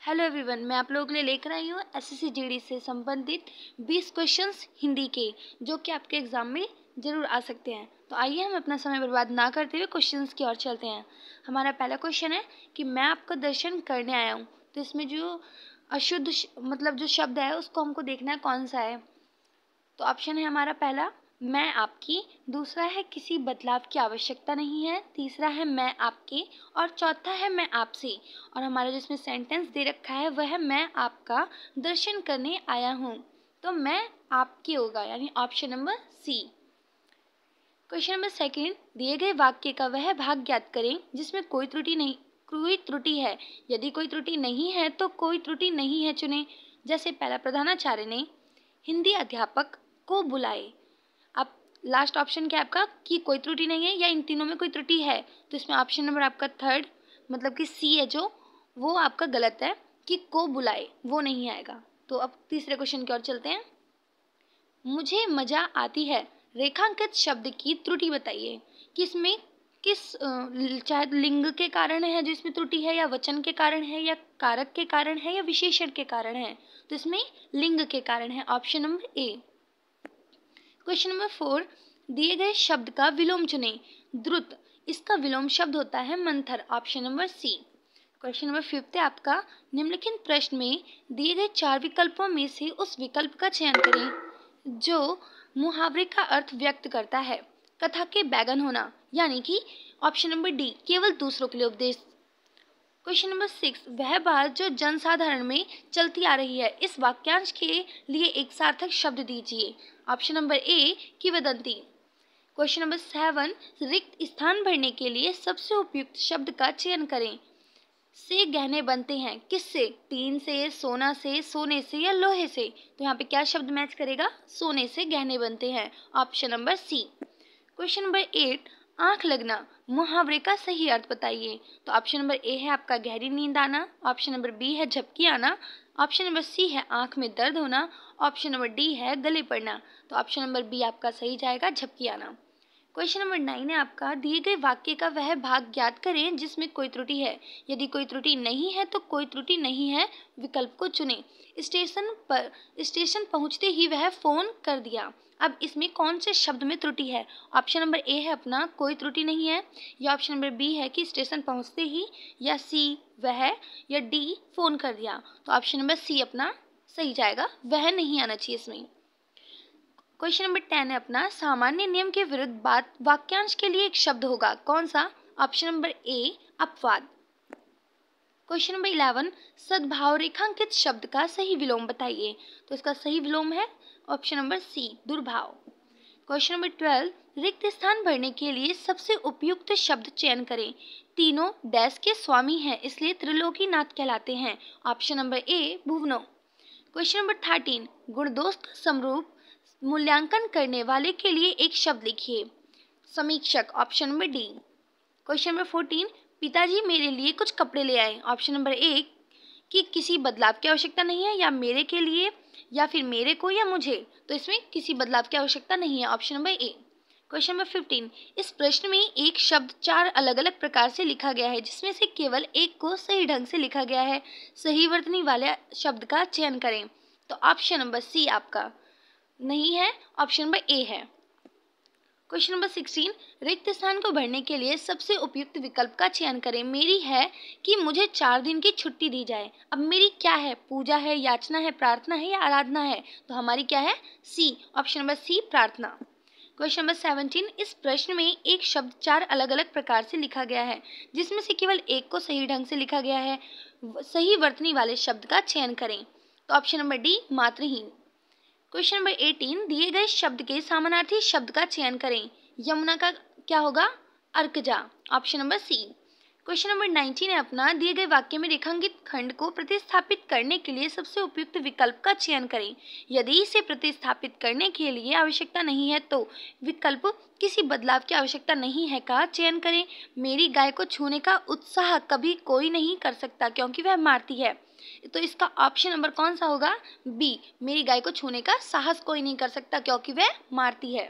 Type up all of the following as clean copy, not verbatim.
Hello everyone, मैं आप लोगों के लिए लेकर आई हूँ एसएससी जीडी से संबंधित 20 क्वेश्चंस हिंदी के, जो कि आपके एग्जाम में ज़रूर आ सकते हैं। तो आइए हम अपना समय बर्बाद ना करते हुए क्वेश्चंस की ओर चलते हैं। हमारा पहला क्वेश्चन है कि मैं आपका दर्शन करने आया हूँ। तो इसमें जो अशुद्ध मतलब जो शब्द है उसको हमको देखना है कौन सा है। तो ऑप्शन है हमारा पहला मैं आपकी, दूसरा है किसी बदलाव की आवश्यकता नहीं है, तीसरा है मैं आपके और चौथा है मैं आपसे। और हमारा जिसमें सेंटेंस दे रखा है वह है मैं आपका दर्शन करने आया हूँ। तो मैं आपके होगा, यानी option number C. Question number second, दिए गए वाक्य का वह भाग ज्ञात करें जिसमें कोई त्रुटि है। यदि कोई त्रुटि नहीं है तो कोई त्रुटि नहीं है चुने। जैसे पहला, प्रधानाचार्य ने हिंदी अध्यापक को बुलाए। अब लास्ट ऑप्शन क्या है आपका कि कोई त्रुटि नहीं है या इन तीनों में कोई त्रुटि है। तो इसमें ऑप्शन नंबर आपका थर्ड मतलब कि सी है जो, वो आपका गलत है कि को बुलाए वो नहीं आएगा। तो अब तीसरे क्वेश्चन की ओर चलते हैं। मुझे मजा आती है रेखांकित शब्द की त्रुटि बताइए कि इसमें चाहे लिंग के कारण है जो इसमें त्रुटि है, या वचन के कारण है, या कारक के कारण है, या विशेषण के कारण है। तो इसमें लिंग के कारण है, ऑप्शन नंबर ए। क्वेश्चन नंबर 4, दिए गए शब्द का विलोम चुनें। द्रुत, इसका विलोम शब्द होता है मंथर, option number C. Question number 5 है आपका, निम्नलिखित प्रश्न में दिए गए 4 विकल्पों में से उस विकल्प का चयन करें जो मुहावरे का अर्थ व्यक्त करता है। कथा के बैगन होना, यानी कि ऑप्शन नंबर डी, केवल दूसरों के लिए उपदेश। क्वेश्चन नंबर 6, वह बात जो जनसाधारण में चलती आ रही है, इस वाक्यांश के लिए एक सार्थक शब्द दीजिए। ऑप्शन नंबर ए, किंवदंती। क्वेश्चन नंबर 7, रिक्त स्थान भरने के लिए सबसे उपयुक्त शब्द का चयन करें। से गहने बनते हैं, किससे? टीन से, सोना से, सोने से, या लोहे से। तो यहाँ पे क्या शब्द मैच करेगा? सोने से गहने बनते हैं, option number C. Question number 8, आंख लगना, मुहावरे का सही अर्थ बताइए। तो ऑप्शन नंबर ए है आपका गहरी नींद आना, ऑप्शन नंबर बी है झपकी आना, ऑप्शन नंबर सी है आंख में दर्द होना, ऑप्शन नंबर डी है गले पड़ना। तो ऑप्शन नंबर बी आपका सही जाएगा, झपकी आना। क्वेश्चन नंबर 9 है आपका, दिए गए वाक्य का वह भाग ज्ञात करें जिसमें कोई त्रुटि है। यदि कोई त्रुटि नहीं है तो कोई त्रुटि नहीं है विकल्प को चुनें। स्टेशन पहुंचते ही वह फोन कर दिया। अब इसमें कौन से शब्द में त्रुटि है? ऑप्शन नंबर ए है अपना कोई त्रुटि नहीं है, या ऑप्शन नंबर बी है कि स्टेशन पहुंचते ही, या सी वह, या डी फोन कर दिया। तो ऑप्शन नंबर सी अपना सही जाएगा, वह नहीं आना चाहिए इसमें। क्वेश्चन नंबर 10 है अपना, सामान्य नियम के विरुद्ध बात वाक्यांश के लिए एक शब्द होगा, कौन सा? ऑप्शन नंबर ए, अपवाद। क्वेश्चन नंबर 11, सद्भाव रेखांकित शब्द का सही विलोम बताइए। तो इसका सही विलोम है ऑप्शन नंबर सी, दुर्भाव। क्वेश्चन नंबर 12, रिक्त स्थान भरने के लिए सबसे उपयुक्त शब्द चयन करें। तीनों डैश के स्वामी हैं, इसलिए त्रिलोकीनाथ कहलाते हैं, ऑप्शन नंबर ए, भुवनो। क्वेश्चन नंबर 13, गुणदोष का समरूप मूल्यांकन करने वाले के लिए एक शब्द लिखिए। समीक्षक, option number D. Question number 14, पिताजी मेरे लिए कुछ कपड़े ले आए। ऑप्शन नंबर ए, कि किसी बदलाव की आवश्यकता नहीं है, या मेरे के लिए, या फिर मेरे को, या मुझे। तो इसमें किसी बदलाव की आवश्यकता नहीं है, ऑप्शन नंबर ए। क्वेश्चन नंबर 15, इस प्रश्न में एक शब्द 4 अलग अलग प्रकार से लिखा गया है जिसमें से केवल एक को सही ढंग से लिखा गया है। सही वर्तनी वाले शब्द का चयन करें। तो ऑप्शन नंबर सी आपका नहीं है, ऑप्शन नंबर ए है। क्वेश्चन नंबर 16, रिक्त स्थान को भरने के लिए सबसे उपयुक्त विकल्प का चयन करें। मेरी है कि मुझे 4 दिन की छुट्टी दी जाए। अब मेरी क्या है? पूजा है, याचना है, प्रार्थना है, या आराधना है। तो हमारी क्या है? सी, ऑप्शन नंबर सी, प्रार्थना। क्वेश्चन नंबर 17, इस प्रश्न में एक शब्द 4 अलग अलग प्रकार से लिखा गया है जिसमें से केवल एक को सही ढंग से लिखा गया है। सही वर्तनी वाले शब्द का चयन करें। तो ऑप्शन नंबर डी, मात्रहीन। क्वेश्चन नंबर 18, दिए गए शब्द के समानार्थी शब्द का चयन करें। यमुना का क्या होगा? अर्कजा, option number C. Question number 19 है अपना, दिए गए वाक्य में रेखांकित खंड को प्रतिस्थापित करने के लिए सबसे उपयुक्त विकल्प का चयन करें। यदि इसे प्रतिस्थापित करने के लिए आवश्यकता नहीं है तो विकल्प किसी बदलाव की आवश्यकता नहीं है का चयन करें। मेरी गाय को छूने का उत्साह कभी कोई नहीं कर सकता क्योंकि वह मारती है। तो इसका ऑप्शन नंबर कौन सा होगा? बी, मेरी गाय को छूने का साहस कोई नहीं कर सकता क्योंकि वह मारती है।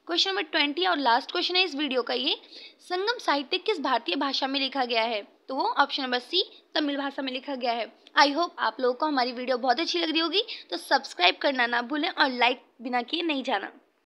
क्वेश्चन नंबर 20 और लास्ट क्वेश्चन है इस वीडियो का ये, संगम साहित्य किस भारतीय भाषा में लिखा गया है? तो वो ऑप्शन नंबर सी तमिल भाषा में लिखा गया है। आई होप आप लोगों को हमारी वीडियो बहुत अच्छी लग रही होगी, तो सब्सक्राइब करना ना भूलें और लाइक बिना किए नहीं जाना।